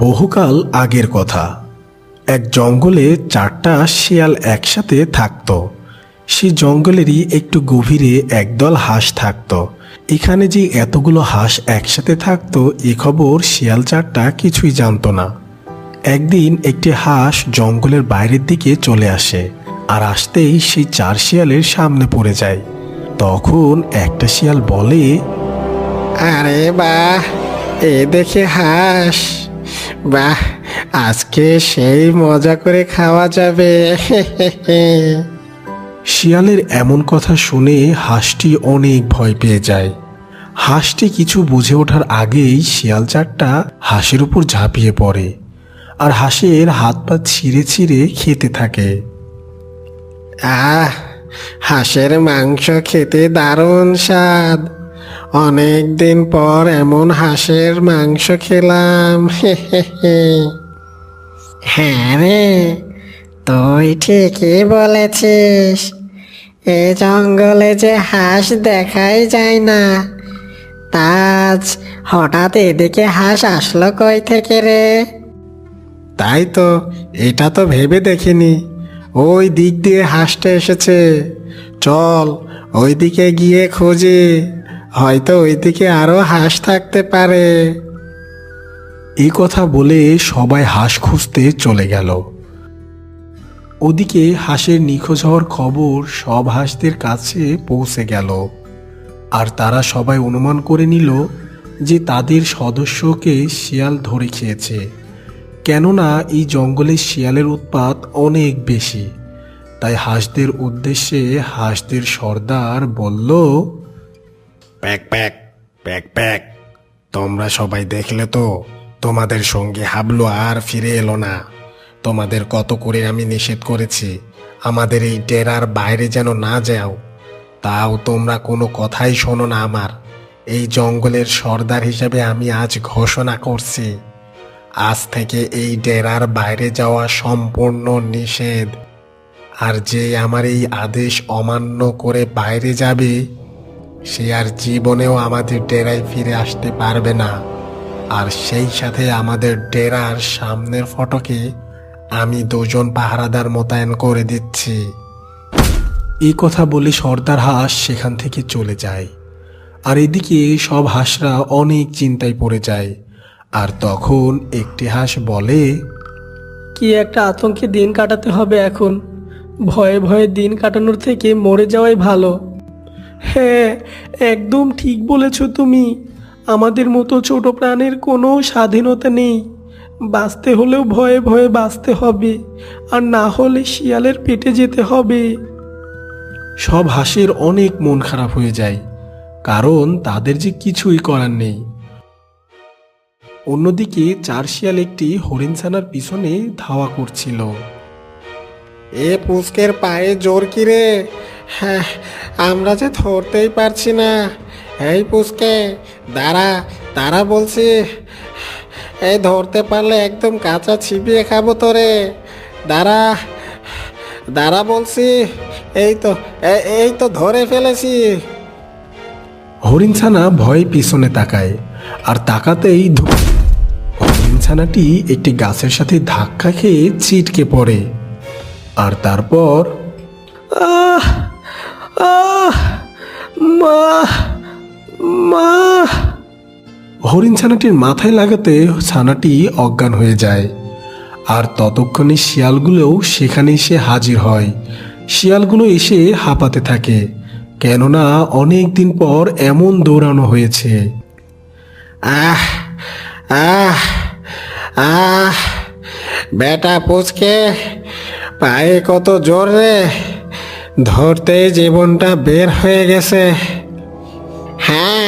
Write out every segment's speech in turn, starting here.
বহুকাল আগের কথা। এক জঙ্গলে 4টা শিয়াল একসাথে থাকত। সেই জঙ্গলেরই একটু গভীরে একদল হাঁস থাকত। এখানে যে এতগুলো হাঁস একসাথে থাকত এ খবর শিয়াল 4টা কিছুই জানতো না। একদিন একটি হাঁস জঙ্গলের বাইরের দিকে চলে আসে, আর আসতেই সেই 4 শিয়ালের সামনে পড়ে যায়। তখন একটা শিয়াল বলে, আরে বাহ, এ দেখে হাঁস, বাহ, আজকে সেই মজা করে খাওয়া যাবে। শিয়ালের এমন কথা শুনে হাঁসটি অনেক ভয় পেয়ে যায়। হাঁসটি কিছু বুঝে ওঠার আগেই শিয়াল 4টা হাঁসের উপর ঝাঁপিয়ে পড়ে, আর হাঁসের হাত পা ছিঁড়ে ছিঁড়ে খেতে থাকে। আহ, হাঁসের মাংস খেতে দারুণ স্বাদ। অনেক দিন পর এমন হাঁসের মাংস খেলাম। হ্যাঁ রে, তুই ঠিকই বলেছিস। এ জঙ্গলে যে হাঁস দেখাই যায় না, তাজ হঠাৎ এদিকে হাঁস আসলো কই থেকে রে? তাই তো, এটা তো ভেবে দেখিনি। ওই দিক দিয়ে হাঁসটা এসেছে। চল ওই দিকে গিয়ে খুঁজি, হয়তো ওইদিকে আরো হাঁস থাকতে পারে। এই কথা বলে সবাই হাঁস খুঁজতে চলে গেল। ওদিকে হাঁসের নিখোঁজ হওয়ার খবর সব হাঁসদের কাছে পৌঁছে গেল, আর তারা সবাই অনুমান করে নিল যে তাদের সদস্যকে শিয়াল ধরে খেয়েছে। কেননা এই জঙ্গলে শিয়ালের উৎপাত অনেক বেশি। তাই হাঁসদের উদ্দেশ্যে হাঁসদের সর্দার বলল, প্যাক প্যাক প্যাক প্যাক, তোমরা সবাই দেখলে তো, তোমাদের সঙ্গে হাবলু আর ফিরে এলো না। তোমাদের কত করে আমি নিষেধ করেছি আমাদের এই ডেরার বাইরে যেন না যাও, তাও তোমরা কোনো কথাই শোনো না আমার। এই জঙ্গলের সর্দার হিসেবে আমি আজ ঘোষণা করছি, আজ থেকে এই ডেরার বাইরে যাওয়া সম্পূর্ণ নিষেধ। আর যে আমার এই আদেশ অমান্য করে বাইরে যাবে, সে আর জীবনেও আমাদের ডেরায় ফিরে আসতে পারবে না। আর সেই সাথে আমাদের ডেরার সামনের ফটকে আমি 2জন পাহারাদার মোতায়েন করে দিচ্ছি। এই কথা বলে সর্দার হাঁস সেখান থেকে চলে যায়। আর এদিকে সব হাঁসরা অনেক চিন্তায় পড়ে যায়। আর তখন একটি হাঁস বলে, কি একটা আতঙ্কে দিন কাটাতে হবে এখন। ভয়ে ভয়ে দিন কাটানোর থেকে মরে যাওয়াই ভালো। হ্যাঁ, একদম ঠিক বলেছ তুমি। আমাদের মতো ছোট প্রাণের কোনো স্বাধীনতা নেই। বাঁচতে হলেও ভয়ে ভয়ে বাঁচতে হবে, আর না হলে শিয়ালের পেটে যেতে হবে। সব হাঁসের অনেক মন খারাপ হয়ে যায়, কারণ তাদের যে কিছুই করার নেই। অন্যদিকে 4 শিয়াল একটি হরিণছানার পিছনে ধাওয়া করছিল। এ পুচকের পায়ে জোর কি রে? হ্যাঁ, আমরা যে ধরতেই পারছি না। এই পুচকে, দাঁড়া দাঁড়া বলছি। এই ধরতে পারলে একদম কাঁচা ছিপিয়ে খাবো তোরে। দাঁড়া দাঁড়া বলছি। এই তো ধরে ফেলেছি। হরিণছানা ভয়ে পিছনে তাকায়, আর তাকাতেই হরিণছানাটি একটি গাছের সাথে ধাক্কা খেয়ে ছিটকে পড়ে। আর তারপর আহ আহ মা মা হরিণছানাটির মাথায় লাগাতে ছানাটি অজ্ঞান হয়ে যায়। আর ততক্ষণে শিয়ালগুলোও সেখানে এসে হাজির হয়। শিয়ালগুলো এসে হাঁপাতে থাকে, কেননা অনেক দিন পর এমন দৌড়ানো হয়েছে। আহ আহ আহ, বেটা পুচকে, পায়ে কত জোর রে! ধরতেই জীবনটা বের হয়ে গেছে। হ্যাঁ,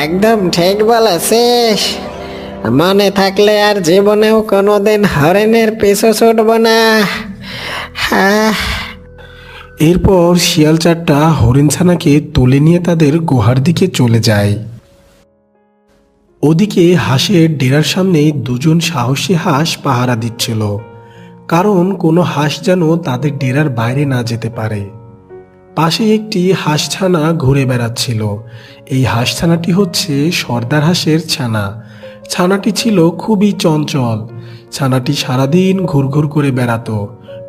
একদম ঠিক বলেছিস। মনে থাকলে আর জীবনেও কোনোদিন হরিণের পিছু ছুটব না। হ্যাঁ। এরপর শিয়াল 4টা হরিণছানাকে তুলে নিয়ে তাদের গুহার দিকে চলে যায়। ওদিকে হাঁসের ডেরার সামনে 2জন সাহসী হাঁস পাহারা দিচ্ছিল, কারণ কোনো হাঁস যেন তাদের ডেরার বাইরে না যেতে পারে। পাশে একটি হাঁসছানা ঘুরে বেড়াচ্ছিল। এই হাঁসছানাটি হচ্ছে সর্দার হাঁসের ছানা, ছানাটি ছিল খুবই চঞ্চল। ছানাটি সারাদিন ঘুরঘুর করে বেড়াতো।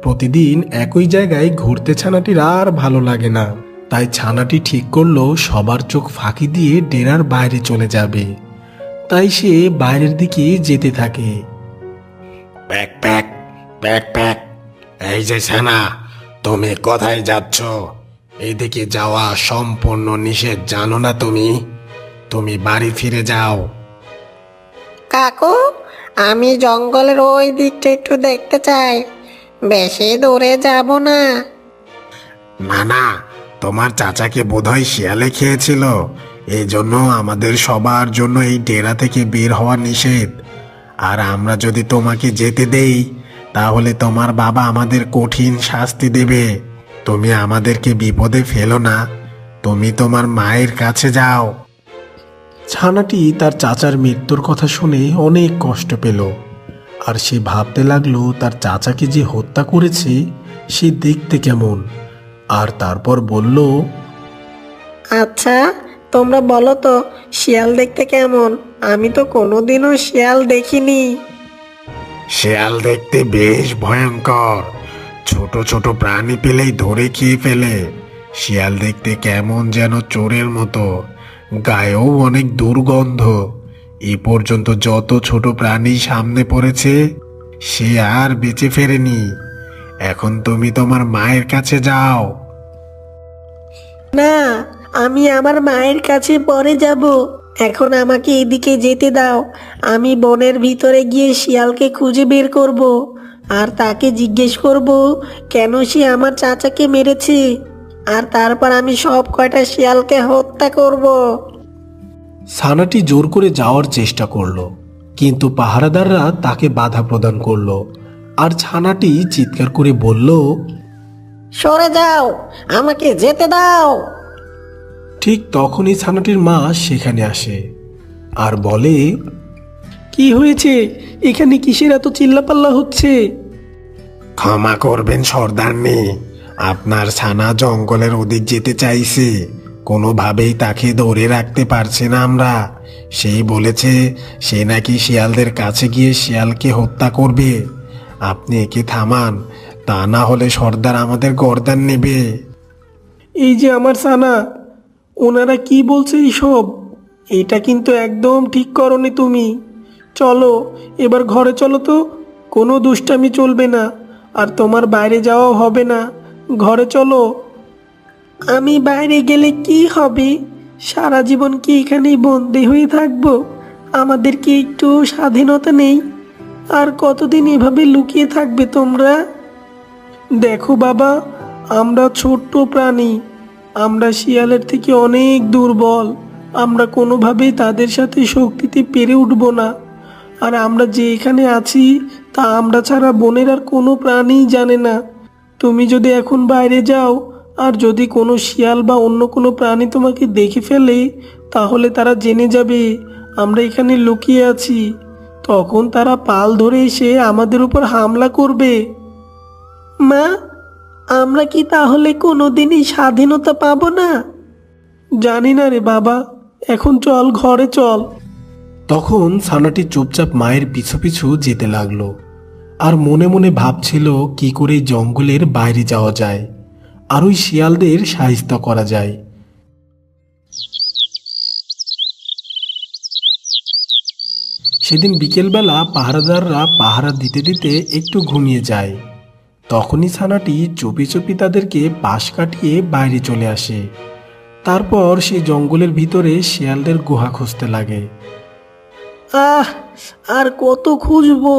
প্রতিদিন একই জায়গায় ঘুরতে ছানাটির আর ভালো লাগে না। তাই ছানাটি ঠিক করলো সবার চোখ ফাঁকি দিয়ে ডেরার বাইরে চলে যাবে। তাই সে বাইরের দিকে যেতে থাকে। প্যাক প্যাক প্যাক প্যাক, এই যে ছানা, তুমি কোথায় যাচ্ছ? এদিকে যাওয়া সম্পূর্ণ নিষেধ, জানো না তুমি? তুমি বাড়ি ফিরে যাও। কাকু, আমি জঙ্গলের ওই দিকটা একটু দেখতে চাই, বেশি দূরে যাব না। না না, তোমার চাচাকে বোধহয় শিয়ালে খেয়েছিল, এই জন্য আমাদের সবার জন্য এই ডেরা থেকে বের হওয়া নিষেধ। আর আমরা যদি তোমাকে যেতে দেই তাহলে তোমার বাবা আমাদের কঠিন শাস্তি দেবে। তুমি আমাদেরকে বিপদে ফেলো না, তুমি তোমার মায়ের কাছে যাও। ছানাটি তার চাচার মৃত্যুর কথা শুনে অনেক কষ্ট পেল। আর সে ভাবতে লাগলো তার চাচাকে যে হত্যা করেছে সে দেখতে কেমন। আর তারপর বলল, আচ্ছা, তোমরা বলো তো শিয়াল দেখতে কেমন? আমি তো কোনোদিনও শিয়াল দেখিনি। শেয়াল দেখতে বেশ ভয়ঙ্কর, ছোট ছোট প্রাণী পেলেই ধরে খেয়ে ফেলে। শিয়াল দেখতে কেমন যেন চোরের মতো, গায়েও অনেক দুর্গন্ধ। এ পর্যন্ত যত ছোট প্রাণী সামনে পড়েছে সে আর বেঁচে ফেরেনি। এখন তুমি তোমার মায়ের কাছে যাও। না, আমি আমার মায়ের কাছে পরে যাব। এখন আমাকে এদিকে যেতে দাও। আমি বনের ভিতরে গিয়ে শিয়ালকে খুঁজে বের করব, আর তাকে জিজ্ঞেস করব কেন সে আমার চাচাকে মেরেছে। আর তারপর আমি সব কয়টা শিয়ালকে হত্যা করব। ছানাটি জোর করে যাওয়ার চেষ্টা করলো, কিন্তু পাহারাদাররা তাকে বাধা প্রদান করলো। আর ছানাটি চিৎকার করে বলল, সরে যাও, আমাকে যেতে দাও। ঠিক তখনই ছানাটির মা সেখানে আসে আর বলে, কি হয়েছে? এখানে কিসের এত চিল্লাপাল্লা হচ্ছে? ক্ষমা করবেন সর্দারনি, আপনার ছানা জঙ্গলের ওদিক যেতে চাইছে, কোনোভাবেই তাকে ধরে রাখতে পারছে না আমরা। সেই বলেছে সে নাকি শিয়ালদের কাছে গিয়ে শিয়ালকে হত্যা করবে। আপনি একে থামান, তা না হলে সর্দার আমাদের গর্দান নেবে। এই যে আমার সানা, ওনারা কি বলছে এইসব? এটা কিন্তু একদম ঠিক করনি তুমি। চলো এবার ঘরে চলো তো, কোনো দুষ্টামি চলবে না, আর তোমার বাইরে যাওয়াও হবে না। ঘরে চলো। আমি বাইরে গেলে কি হবে? সারা জীবন কি এখানেই বন্দি হয়ে থাকবো? আমাদের কি একটু স্বাধীনতা নেই? আর কতদিন এভাবে লুকিয়ে থাকবে তোমরা? দেখো বাবা, আমরা ছোট্ট প্রাণী, আমরা শিয়ালের থেকে অনেক দুর্বল। আমরা কোনোভাবেই তাদের সাথে শক্তিতে পেরে উঠব না। আর আমরা যে এখানে আছি তা আমরা ছাড়া বনের আর কোনো প্রাণীই জানে না। তুমি যদি এখন বাইরে যাও আর যদি কোনো শিয়াল বা অন্য কোনো প্রাণী তোমাকে দেখে ফেলে, তাহলে তারা জেনে যাবে আমরা এখানে লুকিয়ে আছি। তখন তারা পাল ধরে এসে আমাদের উপর হামলা করবে। মা, আমরা কি তাহলে কোনোদিনই স্বাধীনতা পাবো না? জানি না রে বাবা, এখন চল ঘরে চল। তখন ছানাটি চুপচাপ মায়ের পিছু পিছু যেতে লাগলো আর মনে মনে ভাবছিল কি করে জঙ্গলের বাইরে যাওয়া যায় আর ওই শিয়ালদের সাহায্য করা যায়। সেদিন বিকেলবেলা পাহারাদাররা পাহারা দিতে দিতে একটু ঘুমিয়ে যায়। তখনই ছানাটি চুপি চুপি তাদেরকে পাশ কাটিয়ে বাইরে চলে আসে। তারপর সে জঙ্গলের ভিতরে শিয়ালদের গুহা খুঁজতে লাগে। আহ, আর কত খুঁজবো,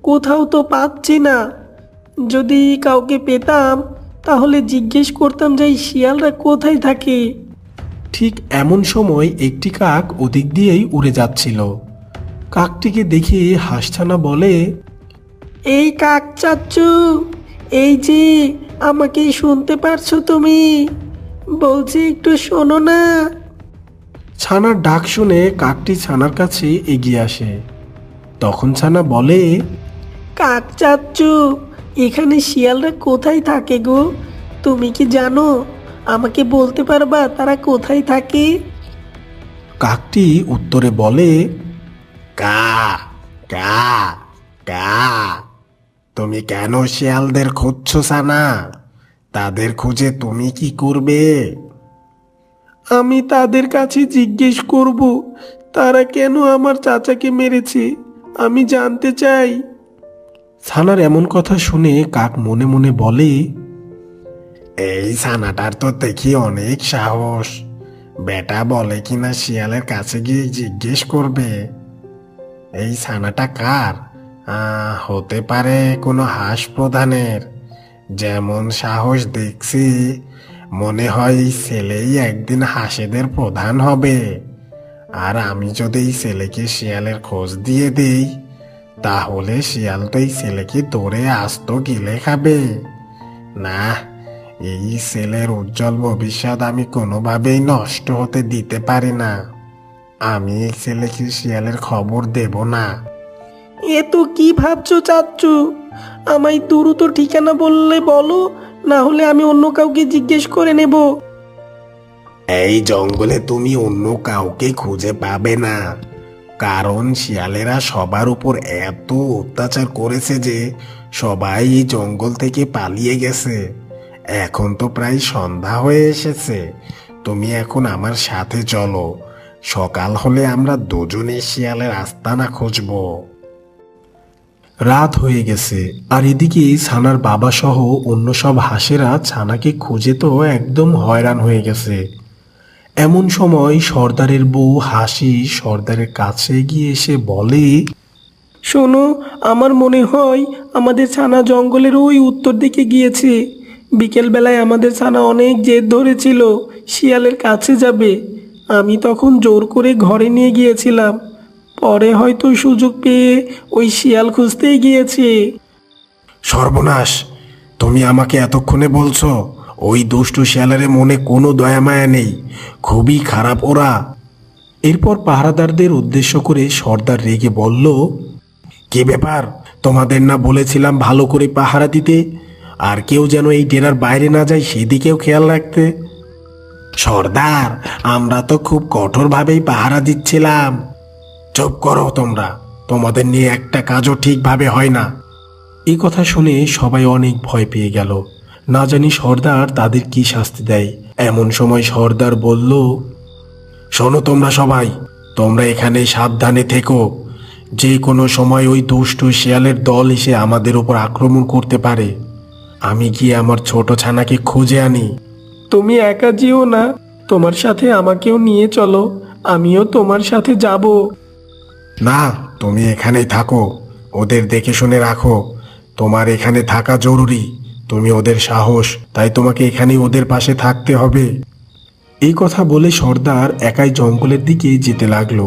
কোথাও তো পাচ্ছি না। যদি কাউকে পেতাম তাহলে জিজ্ঞেস করতাম যে এই শিয়ালরা কোথায় থাকে। ঠিক এমন সময় একটি কাক ওদিক দিয়েই উড়ে যাচ্ছিল। কাকটিকে দেখে হাঁসছানা বলে, এই কাক চাচ্চু, এই যে, আমাকে শুনতে পারছো তুমি? বলছি একটু শোনো না। ছানার ডাক শুনে কাকটি ছানার কাছে এগিয়ে আসে। তখন ছানা বলে, কাক চাচ্চু, এখানে শিয়ালরা কোথায় থাকে গো? তুমি কি জানো? আমাকে বলতে পারবা তারা কোথায় থাকে? কাকটি উত্তরে বলে, কা কা কা তুমি কেন শিয়ালদের খুঁজছো সানা? তাদের খুঁজে তুমি কি করবে? আমি তাদের কাছে জিজ্ঞেস করব তারা কেন আমার চাচাকে মেরেছে, আমি জানতে চাই। ছানার এমন কথা শুনে কাক মনে মনে বলে, এই ছানাটার তো দেখি অনেক সাহস। বেটা বলে কিনা শিয়ালের কাছে গিয়ে জিজ্ঞেস করবে। এই ছানাটা কার? হতে পারে কোনো হাঁস প্রধানের। যেমন সাহস দেখছি, মনে হয় এই ছেলেই একদিন হাঁসেদের প্রধান হবে। আর আমি যদি এই ছেলেকে শিয়ালের খোঁজ দিয়ে দেই, তাহলে শিয়াল তো এই ছেলেকে ধরে আস্ত গিলে খাবে। না, এই ছেলের উজ্জ্বল ভবিষ্যৎ আমি কোনোভাবেই নষ্ট হতে দিতে পারি না। আমি এই ছেলেকে শিয়ালের খবর দেব না। এ তো কি ভাবছো চাচ্চু? আমায় দ্রুত ঠিকানা বললে বলো, না হলে আমি অন্য কাউকে জিজ্ঞেস করে নেব। এই জঙ্গলে তুমি অন্য কাউকে খুঁজে পাবে না, কারণ শিয়ালেরা সবার উপর এত অত্যাচার করেছে যে সবাই এই জঙ্গল থেকে পালিয়ে গেছে। এখন তো প্রায় সন্ধ্যা হয়ে এসেছে। তুমি এখন আমার সাথে চলো। সকাল হলে আমরা দুজনে শিয়ালের আস্তানা খুঁজবো। রাত হয়ে গেছে, আর এদিকে ছানার বাবা সহ অন্য সব হাঁসেরা ছানাকে খুঁজে তো একদম হয়রান হয়ে গেছে। এমন সময় সর্দারের বউ হাসি সর্দারের কাছে গিয়ে এসে বলে, শোনো, আমার মনে হয় আমাদের ছানা জঙ্গলের ওই উত্তর দিকে গিয়েছে। বিকেলবেলায় আমাদের ছানা অনেক জেদ ধরেছিল শিয়ালের কাছে যাবে। আমি তখন জোর করে ঘরে নিয়ে গিয়েছিলাম। পরে হয়তো সুযোগ পেয়ে ওই শিয়াল খুঁজতেই গিয়েছে। সর্বনাশ! তুমি আমাকে এতক্ষণে বলছো ওই দুষ্টু শিয়ালের মনে কোনো দয়া মায়া নেই? খুবই খারাপ ওরা। এরপর পাহারাদারদের উদ্দেশ্য করে সর্দার রেগে বলল, কি ব্যাপার? তোমাদের না বলেছিলাম ভালো করে পাহারা দিতে, আর কেউ যেন এই ডেরার বাইরে না যায় সেদিকেও খেয়াল রাখতে? সর্দার, আমরা তো খুব কঠোরভাবেই পাহারা দিচ্ছিলাম। চুপ করো তোমরা, তোমাদের নিয়ে একটা কাজও ঠিকভাবে হয় না। এই কথা শুনে সবাই অনেক ভয় পেয়ে গেল। না জানি সর্দার তাদের কি শাস্তি দেয়। এমন সময় সর্দার বলল, শোনো তোমরা সবাই, তোমরা এখানে সাবধানে থেকো। যে কোনো সময় ওই দুষ্টু শিয়ালের দল এসে আমাদের উপর আক্রমণ করতে পারে। আমি গিয়ে আমার ছোট ছানাকে খুঁজে আনি। তুমি একা যেও না, তোমার সাথে আমাকেও নিয়ে চলো, আমিও তোমার সাথে যাব। না, তুমি এখানেই থাকো, ওদের দেখে শুনে রাখো। তোমার এখানে থাকা জরুরি। তুমি ওদের সাহস, তাই তোমাকে এখানেই ওদের পাশে থাকতে হবে। এই কথা বলে সর্দার একাই জঙ্গলের দিকে যেতে লাগলো।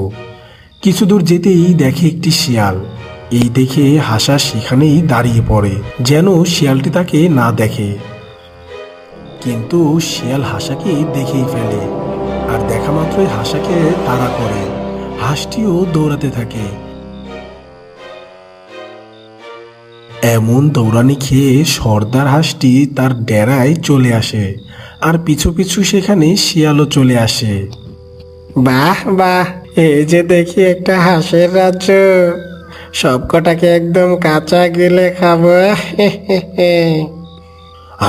কিছু দূর যেতেই দেখে একটি শিয়াল। এই দেখে হাসা সেখানেই দাঁড়িয়ে পড়ে, যেন শিয়ালটি তাকে না দেখে। কিন্তু শিয়াল হাসাকে দেখেই ফেলে, আর দেখা মাত্রই হাসাকে তাড়া করে। হাঁসটিও দৌড়াতে থাকে। এমন দৌড়ানি খেয়ে সর্দার হাঁসটি তার ডেরায় চলে আসে, আর পিছু পিছু সেখানে শিয়ালও চলে আসে। বাহ বাহ, এই যে দেখি একটা হাঁসের রাজ্য। সবকটাকে একদম কাঁচা গেলে খাবো।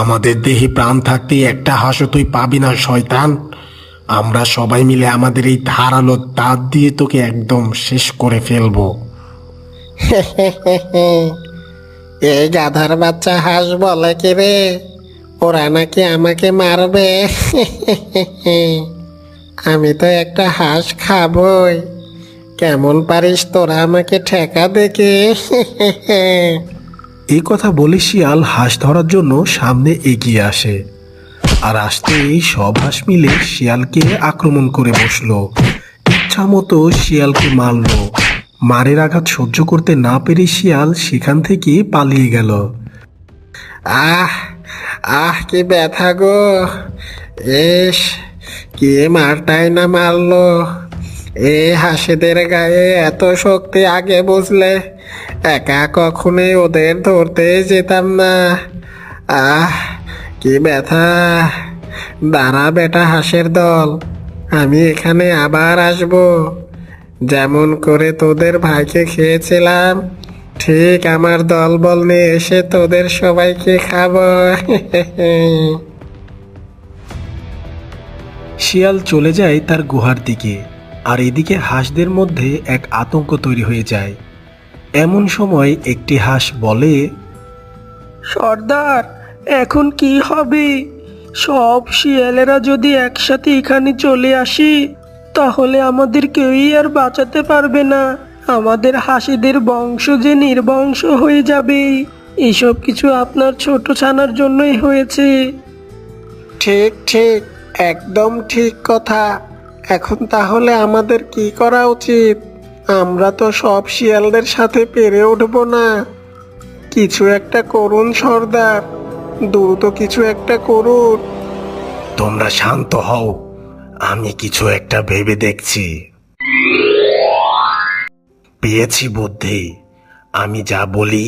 আমাদের দেহে প্রাণ থাকতে একটা হাঁসও তুই পাবি না শয়তান। আমরা সবাই মিলে আমাদের এই ধারালো দাঁত দিয়ে তোকে একদম শেষ করে ফেলবো। এই গাধার বাচ্চা হাঁস বলে কি রে, ওরা নাকি আমাকে মারবে? আমি তো একটা হাঁস খাবই। কেমন পারিস তোরা আমাকে ঠেকা দেখে? এই কথা বলে শিয়াল হাঁস ধরার জন্য সামনে এগিয়ে আসে, আর আসতেই সব হাঁস মিলে শিয়ালকে আক্রমণ করে বসলো। ইচ্ছা মতো শিয়ালকে মারলো। মারের আঘাত সহ্য করতে না পেরে শিয়াল সেখান থেকে পালিয়ে গেল। আহ আহ, কি ব্যথা গো! এস, কে মারটাই না মারলো! এ হাঁসেদের গায়ে এত শক্তি আগে বুঝলে একা কখনোই ওদের ধরতে যেতাম না। আহ, কি ব্যথা! দাঁড়া বেটা হাঁসের দল, আমি এখানে আবার আসবো। যেমন করে তোদের ভাইকে খেয়েছিলাম, ঠিক আমার দলবল নিয়ে এসে তোদের সবাইকে খাবো। শিয়াল চলে যায় তার গুহার দিকে, আর এদিকে হাঁসদের মধ্যে এক আতঙ্ক তৈরি হয়ে যায়। এমন সময় একটি হাঁস বলে, সর্দার, এখন কি হবে? সব শিয়ালেরা যদি একসাথে এখানে চলে আসে, তাহলে আমাদের কেউই আর বাঁচাতে পারবে না। আমাদের হাসিদের বংশ যে নির্বংশ হয়ে যাবে। এসব কিছু আপনার ছোট ছানার জন্যই হয়েছে। ঠিক ঠিক, একদম ঠিক কথা। এখন তাহলে আমাদের কি করা উচিত? আমরা তো সব শিয়ালদের সাথে পেরে উঠবো না। কিছু একটা করুন সর্দার, দ্রুত কিছু একটা করুন। তোমরা শান্ত হও, আমি কিছু একটা ভেবে দেখছি। পেয়েছি বুদ্ধি। আমি যা বলি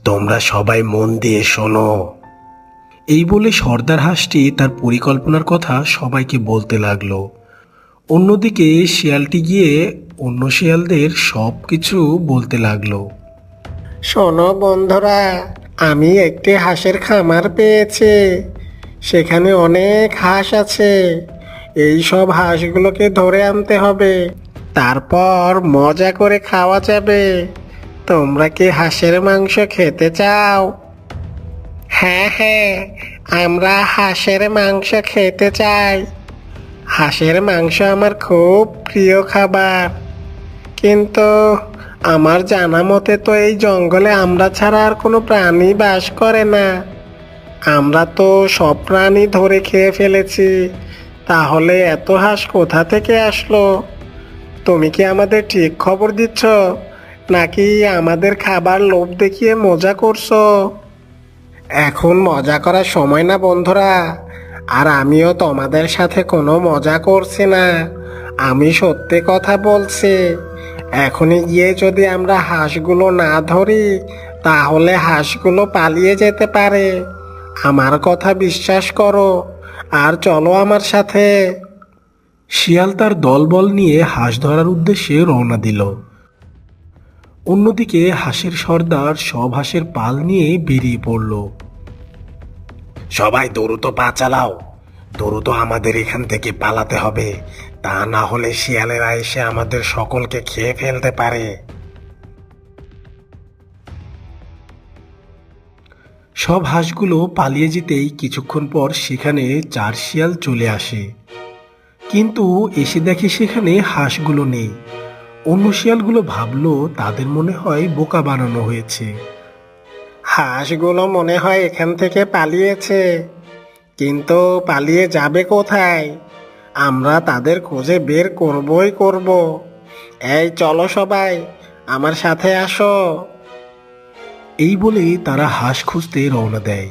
তোমরা সবাই মন দিয়ে শোনো। এই বলে সর্দার হাঁসটি তার পরিকল্পনার কথা সবাইকে বলতে লাগলো। অন্যদিকে শিয়ালটি গিয়ে অন্য শিয়ালদের সব কিছু বলতে লাগলো। শোনো বন্ধুরা, আমি একটি হাঁসের খামার পেয়েছি। সেখানে অনেক হাঁস আছে। এই সব হাঁসগুলোকে ধরে আনতে হবে, তারপর মজা করে খাওয়া যাবে। তোমরা কি হাঁসের মাংস খেতে চাও? হ্যাঁ হ্যাঁ, আমরা হাঁসের মাংস খেতে চাই। হাঁসের মাংস আমার খুব প্রিয় খাবার। কিন্তু আমার জানা মতে তো এই জঙ্গলে আমরা ছাড়া আর কোনো প্রাণী বাস করে না। আমরা তো সব প্রাণী ধরে খেয়ে ফেলেছি, তাহলে এত হাঁস কোথা থেকে আসলো? তুমি কি আমাদের ঠিক খবর দিচ্ছ, নাকি আমাদের খাবার লোভ দেখিয়ে মজা করছো? এখন মজা করার সময় না বন্ধুরা, আর আমিও তোমাদের সাথে কোনো মজা করছি না। আমি সত্যি কথা বলছি। এখনই গিয়ে যদি আমরা হাঁসগুলো না ধরি, তাহলে হাঁসগুলো পালিয়ে যেতে পারে। আমার কথা বিশ্বাস করো, আর চলো আমার সাথে। শিয়াল তার দলবল নিয়ে হাঁস ধরার উদ্দেশ্যে রওনা দিল। অন্যদিকে হাঁসের সর্দার সব হাঁসের পাল নিয়ে বেরিয়ে পড়ল। সবাই দ্রুত পা চালাও, দ্রুত আমাদের এখান থেকে পালাতে হবে। তা না হলে শিয়ালেরা এসে আমাদের সকলকে খেয়ে ফেলতে পারে। সব হাঁসগুলো পালিয়ে যেতেই কিছুক্ষণ পর সেখানে 4 শিয়াল চলে আসে, কিন্তু এসে দেখে সেখানে হাঁসগুলো নেই। অন্য শিয়ালগুলো ভাবলো তাদের মনে হয় বোকা বানানো হয়েছে। হাঁসগুলো মনে হয় এখান থেকে পালিয়েছে, কিন্তু পালিয়ে যাবে কোথায়? আমরা তাদের খুঁজে বের করবই করব। এই চলো সবাই, আমার সাথে আসো। এই বলে তারা হাঁস খুঁজতে রওনা দেয়।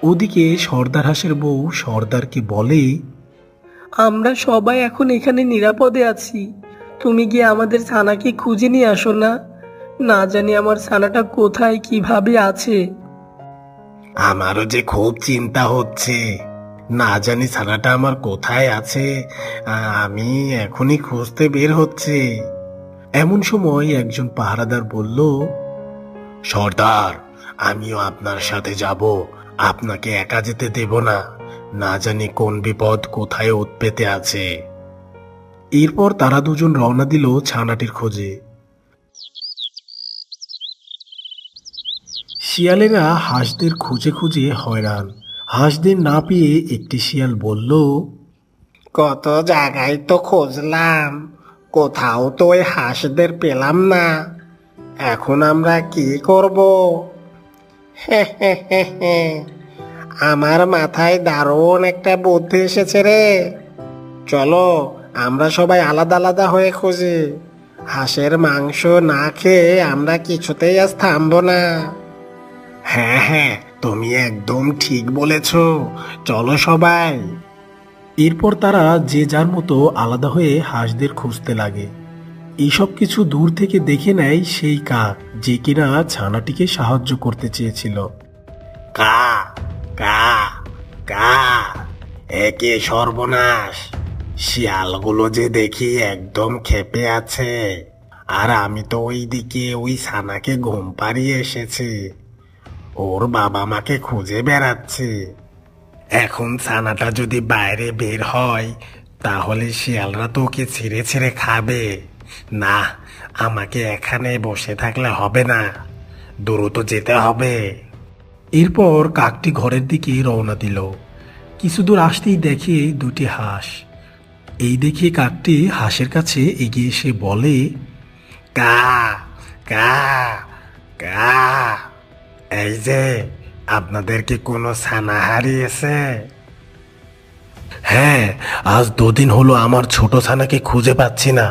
ওদিকে সর্দার হাঁসের বউ সর্দারকে বলে, আমরা সবাই এখন এখানে নিরাপদে আছি। তুমি গিয়ে আমাদের ছানাকে খুঁজে নিয়ে আসো না। না জানি আমার ছানাটা কোথায় কিভাবে আছে। আমারও যে খুব চিন্তা হচ্ছে, না জানি ছানাটা আমার কোথায় আছে। আমি এখনই খুঁজতে বের হচ্ছে। এমন সময় একজন পাহারাদার বলল, সর্দার, আমিও আপনার সাথে যাব। আপনাকে একা যেতে দেব না। না জানি কোন বিপদ কোথায় উৎপেতে আছে। এরপর তারা দুজন রওনা দিল ছানাটির খোঁজে। শিয়ালেরা হাঁসদের খুঁজে খুঁজে হয়রান। হাঁসদের না পেয়ে একটি শিয়াল বলল, কত জায়গায় তো খুঁজলাম, কোথাও তো ওই হাঁসদের পেলাম না। এখন আমরা কি করব? আমার মাথায় দারুণ একটা বুদ্ধি এসেছে রে। চলো আমরা সবাই আলাদা আলাদা হয়ে খুঁজি। হাঁসের মাংস না খেয়ে আমরা কিছুতেই আজ থামবো না। হ্যাঁ হ্যাঁ, তুমি একদম ঠিক বলেছ। চলো সবাই। এরপর তারা যে যার মতো আলাদা হয়ে হাঁসদের খুঁজতে লাগে। এইসব কিছু দূর থেকে দেখে নেয় সেই কাক, যে কিনা ছানাটিকে সাহায্য করতে চেয়েছিল। কা কা কা, একে সর্বনাশ! শিয়ালগুলো যে দেখি একদম ক্ষেপে আছে, আর আমি তো ওইদিকে ওই ছানাকে ঘুম পাড়িয়ে এসেছি। ওর বাবা মাকে খুঁজে বেড়াচ্ছে। এখন ছানাটা যদি বাইরে বের হয় তাহলে শিয়ালরা তো ওকে ছিঁড়ে ছিঁড়ে খাবে। না, আমাকে এখানে বসে থাকলে হবে না, দ্রুত যেতে হবে। এরপর কাকটি ঘরের দিকে রওনা দিল। কিছু দূর আসতেই দেখে দুটি হাঁস। এই দেখে কাকটি হাঁসের কাছে এগিয়ে এসে বলে, কা কা কা, এই যে আপনাদের কি কোনো ছানা হারিয়েছে? হ্যাঁ, আজ 2 দিন হলো আমার ছোট ছানাকে খুঁজে পাচ্ছি না।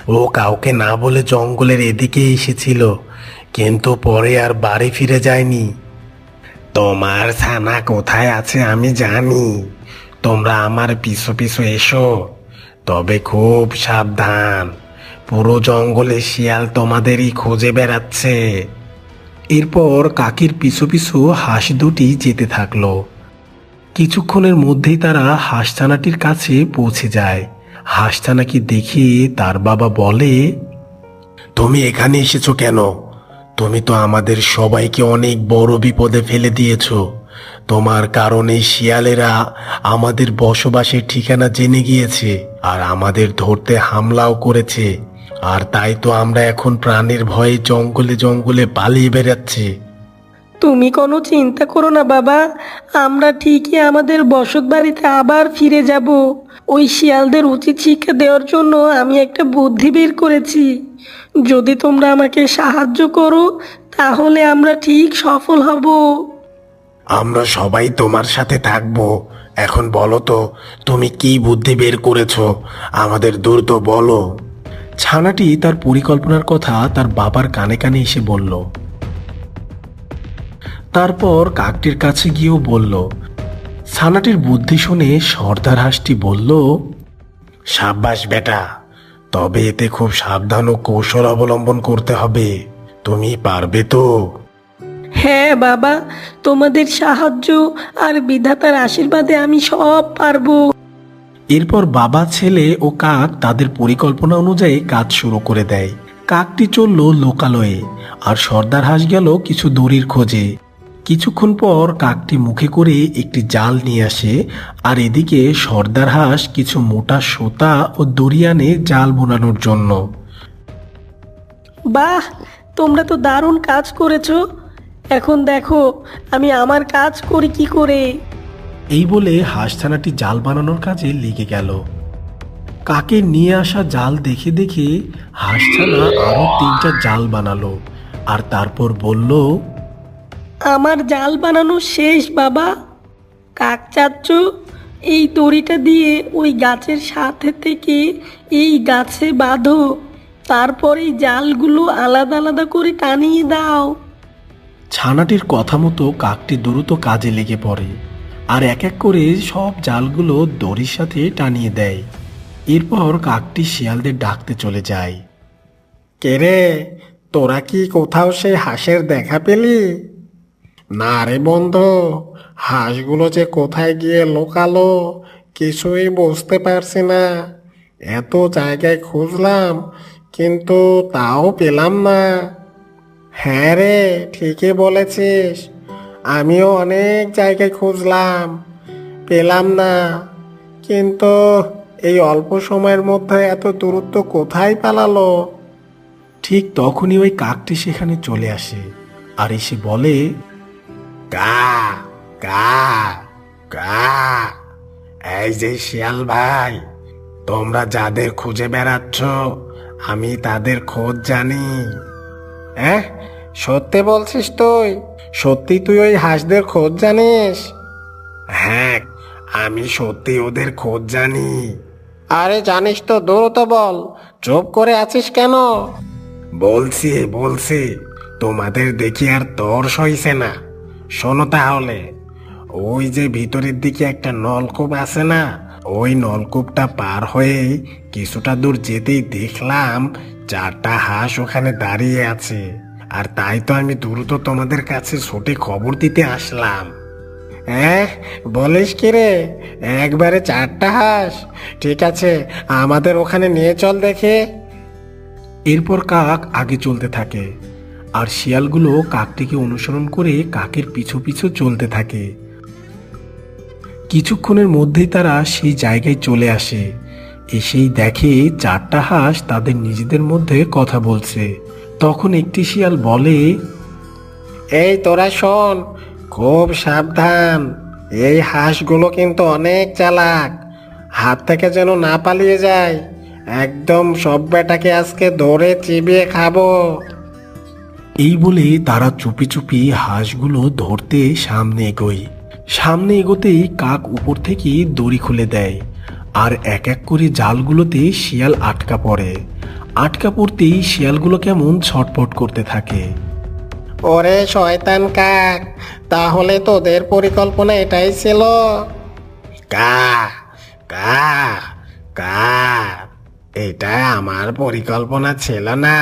ও কাউকে না বলে জঙ্গলের এদিকে এসেছিল, কিন্তু পরে আর বাড়ি ফিরে যায়নি। তোমার ছানা কোথায় আছে আমি জানি, তোমরা আমার পিছু পিছু এসো, তবে খুব সাবধান, পুরো জঙ্গলে শিয়াল তোমাদেরই খুঁজে বেড়াচ্ছে। এরপর কাকের পিছু পিছু হাঁস দুটি যেতে থাকলো। কিছুক্ষণের মধ্যেই তারা হাঁসছানাটির কাছে পৌঁছে যায়। হাঁসছানাকে দেখে তার বাবা বলে, তুমি এখানে এসেছো কেন? তুমি তো আমাদের সবাইকে অনেক বড় বিপদে ফেলে দিয়েছো। তোমার কারণে শিয়ালেরা আমাদের বসবাসের ঠিকানা জেনে গিয়েছে আর আমাদের ধরতে হামলাও করেছে। আর তাই তো আমরা এখন প্রাণের ভয়ে জঙ্গলে জঙ্গলে পালিয়ে বেড়াচ্ছি। তুমি কোনো চিন্তা করো না বাবা, আমরা ঠিকই আমাদের বসত বাড়িতে আবার ফিরে যাব। ওই শিয়ালদের উচিত শিক্ষা দেওয়ার জন্য আমি একটা বুদ্ধি বের করেছি। যদি তোমরা আমাকে সাহায্য করো তাহলে আমরা ঠিক সফল হব। আমরা সবাই তোমার সাথে থাকবো। এখন বলো তো, তুমি কি বুদ্ধি বের করেছো? আমাদের দ্রুত বলো। ছানাটি তার পরিকল্পনার কথা তার বাবার কানে কানে এসে বলল। তারপর কাকটির কাছে গিয়েও বলল। ছানাটির বুদ্ধি শুনে সর্দার হাঁসটি বলল, সাব্বাস বেটা, তবে এতে খুব সাবধান ও কৌশল অবলম্বন করতে হবে। তুমি পারবে তো? হ্যাঁ বাবা, তোমাদের সাহায্য আর বিধাতার আশীর্বাদে আমি সব পারবো। এরপর বাবা, ছেলে ও কাক তাদের পরিকল্পনা অনুযায়ী কাজ শুরু করে দেয়। কাকটি চলল লোকালয়ে আর সর্দার হাঁস গেল কিছু দড়ির খোঁজে। কিছুক্ষণ পর কাকটি মুখে করে একটি জাল নিয়ে আসে, আর এদিকে সর্দার হাঁস কিছু মোটা সুতা ও দড়ি আনে জাল বোনানোর জন্য। বাহ, তোমরা তো দারুণ কাজ করেছো। এখন দেখো আমি আমার কাজ করি কি করে। এই বলে হাঁসছানাটি জাল বানানোর কাজে লেগে গেল। কাকের নিয়ে আসা জাল দেখে দেখে হাঁসছানা আরো 3টা জাল বানালো আর তারপর বলল, আমার জাল বানানো শেষ বাবা। কাক চাচ্চু, এই দড়িটা দিয়ে ওই গাছের সাথে থেকে এই গাছে বাঁধো, তারপর এই জালগুলো আলাদা আলাদা করে টানিয়ে দাও। ছানাটির কথা মতো কাকটি দ্রুত কাজে লেগে পড়ে আর এক এক করে সব জালগুলো দড়ির সাথে টানিয়ে দেয়। এরপর কাকটি শিয়ালদের ডাকতে চলে যায়। কে রে, তোরা কি কোথাও সেই হাঁসের দেখা পেলি? না রে বন্ধু, হাঁসগুলো যে কোথায় গিয়ে লোকালো কিছুই বুঝতে পারছি না। এত জায়গায় খুঁজলাম কিন্তু তাও পেলাম না। হ্যাঁ রে, ঠিকই বলেছিস, আমিও অনেক জায়গায় খুঁজলাম, পেলাম না। কিন্তু এই অল্প সময়ের মধ্যে এত দূরত্ব কোথায় পালালো? ঠিক তখনই ওই কাকটি সেখানে চলে আসে আর এসে বলে, কা কা কা, এই যে শিয়াল ভাই, তোমরা যাদের খুঁজে বেড়াচ্ছ আমি তাদের খোঁজ জানি। হ্যাঁ, সত্যি বলছিস তুই? সত্যি তুই ওই হাঁসদের খোঁজ জানিস? হ্যাঁ, আমি সত্যি ওদের খোঁজ জানি। আরে জানিস তো দ্রুত বল, চুপ করে আছিস কেন? বলছি বলছি, তোমাদের দেখি আর তর সইছে না। শোনো তাহলে, ওই যে ভিতরের দিকে একটা নলকূপ আছে না, ওই নলকূপটা পার হয়ে কিছুটা দূর যেতেই দেখলাম 4টা হাঁস ওখানে দাঁড়িয়ে আছে। আর তাই তো আমি দ্রুত তোমাদের কাছে ছুটে খবর দিতে আসলাম। হ্যাঁ, বলিস কি রে, একবারে 4টা হাঁস? ঠিক আছে, আমাদের ওখানে নিয়ে চল দেখে। এরপর কাক আগে চলতে থাকে আর শিয়ালগুলো কাকটিকে অনুসরণ করে কাকের পিছু পিছু চলতে থাকে। কিছুক্ষণের মধ্যেই তারা সেই জায়গায় চলে আসে। এসেই দেখে 4টা হাঁস তাদের নিজেদের মধ্যে কথা বলছে। তখন একটি শিয়াল বলে, এই তোরা শোন, খুব সাবধান, এই হাঁসগুলো কিন্তু অনেক চালাক, হাত থেকে যেন না পালিয়ে যায়। একদম সব বেটাকে আজকে ধরে চিবিয়ে খাবো। এই বলে তারা চুপি চুপি হাঁসগুলো ধরতে সামনে এগোয়। সামনে এগোতেই কাক উপর থেকে দড়ি খুলে দেয় আর এক এক করে জালগুলোতে শিয়াল আটকা পড়ে। আটকা পড়তেই শিয়ালগুলো কেমন ছটফট করতে থাকে। ওরে শয়তান কাক, তাহলে তোদের পরিকল্পনা এটাই ছিল? কা কা কা এটা আমার পরিকল্পনা ছিল না,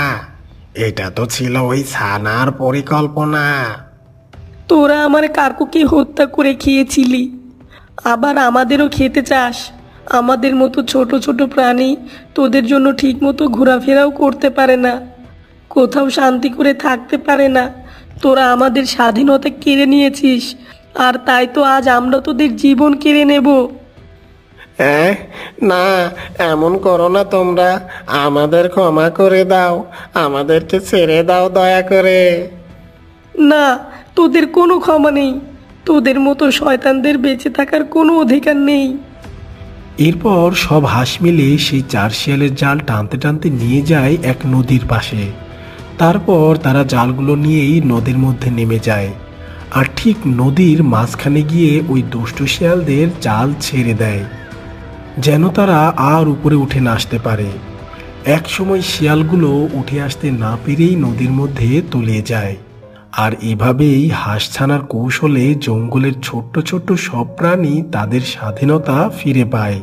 এটা তো ছিল ওই ছানার পরিকল্পনা। তোরা আমার কাকুকে হত্যা করে খেয়েছিলি, আবার আমাদেরও খেতে চাস? আমাদের মতো ছোট ছোট প্রাণী তোদের জন্য ঠিকমতো ঘোরাফেরাও করতে পারে না, কোথাও শান্তি করে থাকতে পারে না। তোরা আমাদের স্বাধীনতা কেড়ে নিয়েছিস, আর তাই তো আজ আমরা তোদের জীবন কেড়ে নেব। হ্যাঁ, না, এমন করো না তোমরা, আমাদের ক্ষমা করে দাও, আমাদেরকে ছেড়ে দাও দয়া করে। না, তোদের কোনো ক্ষমা নেই, তোদের মতো শয়তানদের বেঁচে থাকার কোনো অধিকার নেই। এরপর সব হাঁস মিলে সেই 4 শিয়ালের জাল টানতে টানতে নিয়ে যায় এক নদীর পাশে। তারপর তারা জালগুলো নিয়েই নদীর মধ্যে নেমে যায় আর ঠিক নদীর মাঝখানে গিয়ে ওই দুষ্ট শিয়ালদের জাল ছেড়ে দেয়, যেন তারা আর উপরে উঠে না আসতে পারে। এক সময় শিয়ালগুলো উঠে আসতে না পেরেই নদীর মধ্যে তলিয়ে যায়। আর এভাবেই হাঁস ছানার কৌশলে জঙ্গলের ছোট্ট ছোট্ট সব প্রাণী তাদের স্বাধীনতা ফিরে পায়।